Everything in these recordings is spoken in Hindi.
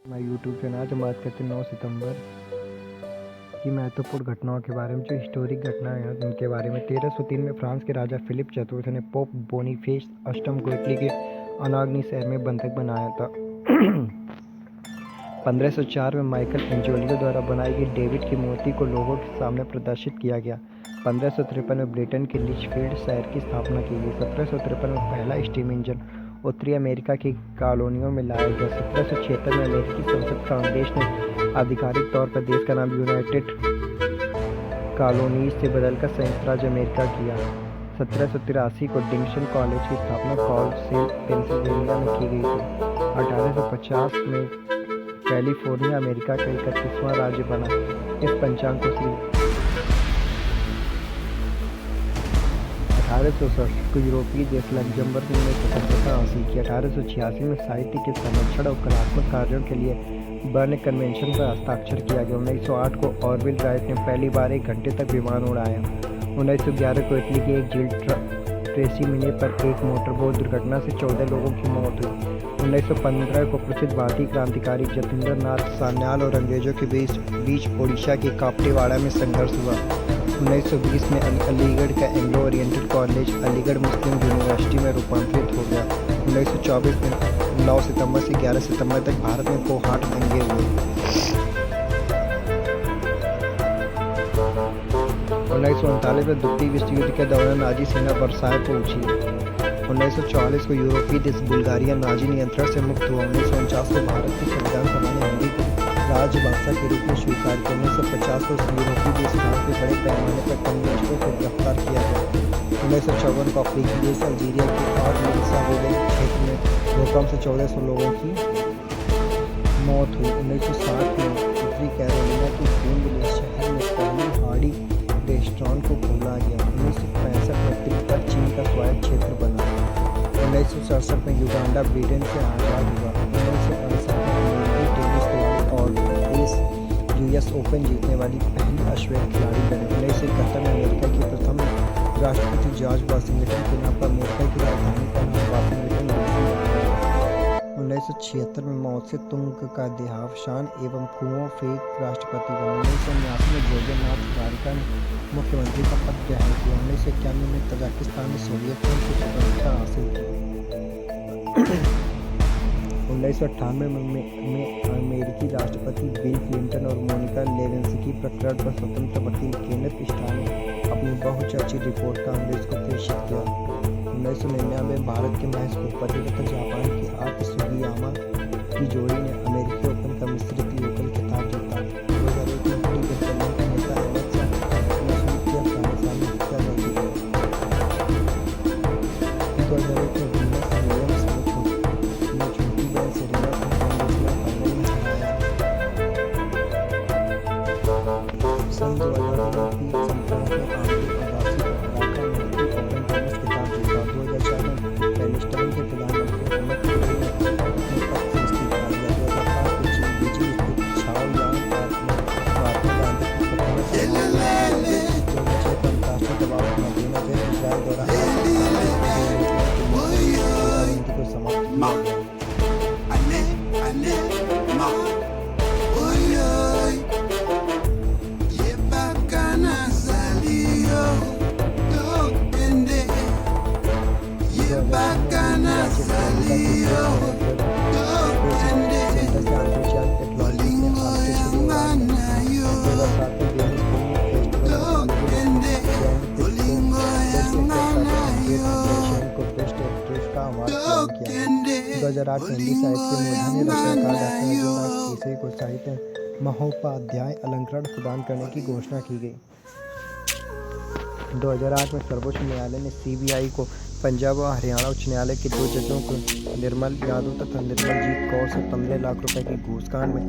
हमारे यूट्यूब चैनल आज हम बात करते हैं 9 सितंबर की महत्वपूर्ण घटनाओं के बारे में। जो हिस्टोरिक घटनाएं हैं उनके बारे में 1303 में फ्रांस के राजा फिलिप चतुर्थ ने पोप बोनीफेस अष्टम को इटली के अनाग्नि शहर में बंधक बनाया था। 1504 में माइकल एंजेलियो द्वारा बनाई गई डेविड की मूर्ति को लोगों के सामने प्रदर्शित किया गया। 1553 में ब्रिटेन के लिचफील्ड शहर की स्थापना की गई। 1753 में पहला स्टीम इंजन उत्तरी अमेरिका की कॉलोनियों में लाया गया। 1776 में अमेरिकी संसद कांग्रेस ने आधिकारिक तौर पर देश का नाम यूनाइटेड कॉलोनीज से बदलकर संयुक्त राज्य अमेरिका किया। 1783 को डिंगशन कॉलेज की स्थापना फॉल्स पेंसिल्वेनिया में की गई थी। 1850 में कैलिफोर्निया अमेरिका का 31वां राज्य बना। इस पंचांग को 1867 को यूरोपीय देश लग्जमबर्ग ने स्वतंत्रता हासिल की। 1886 में साहित्य के संरक्षण और कलात्मक कार्यों के लिए बर्न कन्वेंशन पर हस्ताक्षर किया गया। 1908 को ऑरविल राइट ने पहली बार 1 घंटे तक विमान उड़ाया। 1911 को इटली की एक झील ट्रेसिमिने पर एक मोटरबोट दुर्घटना से 14 लोगों की मौत हुई। 1915 को प्रसिद्ध भारतीय क्रांतिकारी जतिंद्र नाथ सान्याल और अंग्रेजों के बीच ओडिशा के कापटेवाड़ा में संघर्ष हुआ। 1920 में अलीगढ़ का एंग्लो ओरिएंटल कॉलेज अलीगढ़ मुस्लिम यूनिवर्सिटी में रूपांतरित हो गया। 1924 में 9 सितंबर से 11 सितंबर तक भारत में कोहाट दंगे हुए। 1939 में द्वितीय विश्व युद्ध के दौरान नाजी सेना वर्साय पहुंची। 1944 को यूरोपीय देश बुल्गारिया नाजी नियंत्रण से मुक्त हुआ। 1949 को भारत की संविधान सभा ने हिंदी को राजभाषा के रूप में स्वीकार किया। 1950 को यूरोपीय देश फ्रांस के बड़े पैमाने पर कम्युनिस्टों को गिरफ्तार किया गया। 1954 को अफ्रीकी देश अल्जीरिया के और लिब्रिया क्षेत्र में भूकंप से 1400 लोगों की मौत हुई। 1960 में उत्तरी कैरोलिना के ग्रीनविले शहर में पहली हार्डी रेस्टोरेंट को खोला गया। 1965 में तिब्बत चीन का स्वायत्त क्षेत्र बना। 1967 में युगांडा ब्रिटेन से आज़ाद हुआ। 1968 में अमेरिकी टेनिस खिलाड़ी और यूएस ओपन जीतने वाली पहली अश्वेत खिलाड़ी बनी। 1971 में अमेरिका की प्रथम राष्ट्रपति जॉर्ज वाशिंगटन के नाम पर अमेरिका की राजधानी का नाम वाशिंगटन डीसी रखा। 1976 में माओ से तुंग का देहावसान एवं कुओं फेक राष्ट्रपति बने। 1989 में जोगेनाथ गारिका ने मुख्यमंत्री का पद ग्रहण किया। 1991 में तजाकिस्तान ने सोवियत संघ की स्वतंत्रता हासिल की। 1998 में अमेरिकी राष्ट्रपति बिल क्लिंटन और मोनिका लेविंस्की प्रकरण पर स्वतंत्र वकील केनेथ स्टार ने अपनी बहुचर्चित रिपोर्ट कांग्रेस को प्रेषित किया। 1999 में भारत के महेश भूपति तथा जापान के आकी सुगियामा की जोड़ी ने अमेरिकी ओपन का मिश्रित युगल खिताब जीता। 2001 में बड़ी गठबंधन का नेता एलेक्स मसूद की अफगानिस्तान में हत्या कर दी गई। 2001 में वीनस विलियम्स ने छोटी बहन सेरेना को फाइनल में हराया। सन 2000 में संपर्क में आंतरिक आवासी ढाका में ओपन टेनिस खिताब जीता। 2004 में पैलेस्टाइन के प्रधानमंत्री अहमद कुरैशी ने अपने पद से इस्तीफा दिया। 2005 में बीजिंग स्थित छाओयान पार्क में महात्मा गांधी की प्रतिमा समारोह। 2006 को अंतर्राष्ट्रीय दबाव के मद्देनजर इजरायल द्वारा को समाप्त किया गया। को साहित्य महोपाध्याय अलंकरण प्रदान करने की घोषणा की गई। 2008 में सर्वोच्च न्यायालय ने सीबीआई को पंजाब और हरियाणा उच्च न्यायालय के 2 जजों को निर्मल यादव तथा निर्मलजीत कौर से 15 लाख रुपए के घूसकांड में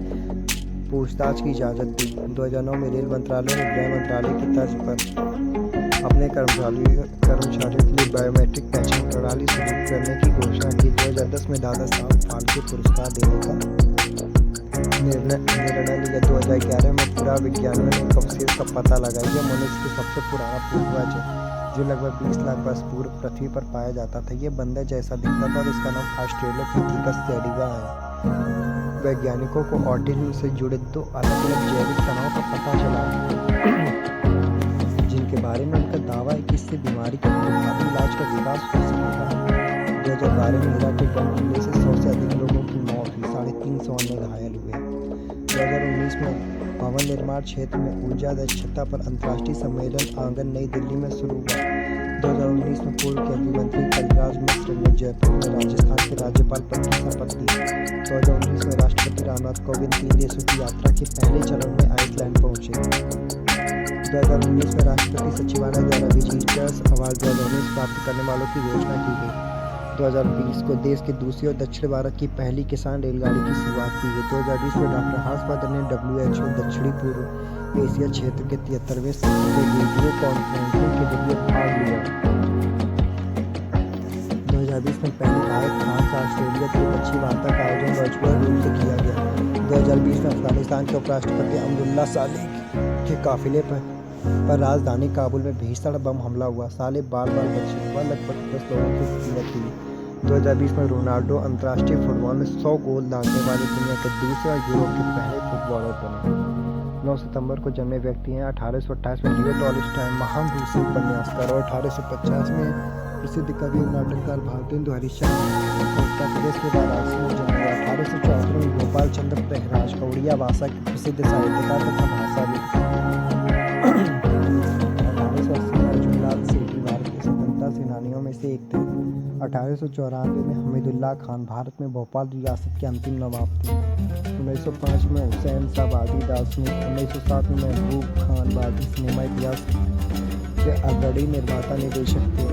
पूछताछ की इजाज़त दी। 2009 में रेल मंत्रालय ने गृह मंत्रालय की तर्ज पर अपने कर्मचारियों के लिए बायोमेट्रिक पहचान प्रणाली शुरू करने की घोषणा की। 2010 में दादा साहब फाल्के पुरस्कार देने का निर्णय लिया। 2011 में पुराविज्ञानियों ने कवसेस का पता लगाया। यह मनुष्य के सबसे पुराना पूर्वज है जो लगभग 20 लाख वर्ष पूर्व पृथ्वी पर पाया जाता था। यह बंदर जैसा दिखता था और इसका नाम ऑस्ट्रेलोपिथेकस सेडिवा है। वैज्ञानिकों को ऑटिज्म से जुड़े 2 अलग-अलग जैविक तनाव का पता चला जिनके बारे में उनका दावा है कि इससे बीमारी का प्रभावी इलाज का विकास हो सकेगा। 2012 में इराक के बम हमले से 100 से अधिक लोगों की मौत हुई, 350 अन्य घायल हुए। 2019 में भवन निर्माण क्षेत्र में ऊर्जा दक्षता पर अंतर्राष्ट्रीय सम्मेलन आंगन नई दिल्ली में शुरू हुआ। 2019 में पूर्व केंद्रीय मंत्री कलराज मिश्र ने जयपुर में राजस्थान के राज्यपाल पद की शपथ ली। 2019 में राष्ट्रपति रामनाथ कोविंद 3 देशों की यात्रा के पहले चरण में आइसलैंड पहुंचे। 2019 में राष्ट्रपति सचिवालय द्वारा विजिटर्स अवार्ड 2019 प्राप्त करने वालों की घोषणा की गई। 2020 को देश के दूसरी और दक्षिण भारत की पहली किसान रेलगाड़ी की शुरुआत की गई। 2020 में डॉक्टर हर्षवर्धन ने WHO दक्षिणी पूर्व एशिया क्षेत्र के 73वें सत्र में वीडियो कॉन्फ्रेंसिंग के जरिए भाग लिया। 2020 में पहली भारत फ्रांस ऑस्ट्रेलिया द्विपक्षीय वार्ता का आयोजन वर्चुअल रूप से किया गया। 2020 में अफगानिस्तान के उपराष्ट्रपति अब्दुल्ला सालेह के काफिले पर राजधानी काबुल में भीषण बम हमला हुआ। साले बाल-बाल बचे हुआ, लगभग 10 लोगों की मौत हुई। 2020 में रोनाल्डो अंतर्राष्ट्रीय फुटबॉल में 100 गोल दागने वाले दुनिया के दूसरे और यूरोप के पहले फुटबॉलर बने। 9 सितंबर को जन्मे व्यक्ति हैं। 1828 में लियो टॉल्स्टॉय महान रूसी उपन्यासकार और 1850 में प्रसिद्ध कवि और नाटककार भारतेंदु हरिश्चंद्र उत्तर प्रदेश के वाराणसी में जन्मे। 1874 में गोपाल चंद्र प्रहराज का उड़िया भाषा के प्रसिद्ध साहित्यकार तथा भाषाविद। 1880 में अर्जुनलाल सेठी भारत के स्वतंत्रता सेनानियों में से एक थे। 1894 में हमीदुल्लाह खान भारत में भोपाल रियासत के अंतिम नवाब थे। 1905 में हुसैन शाह बादी दार्शनिक। 1907 में महबूब खान बादी सिनेमा इतिहास के अग्रणी निर्माता निर्देशक थे।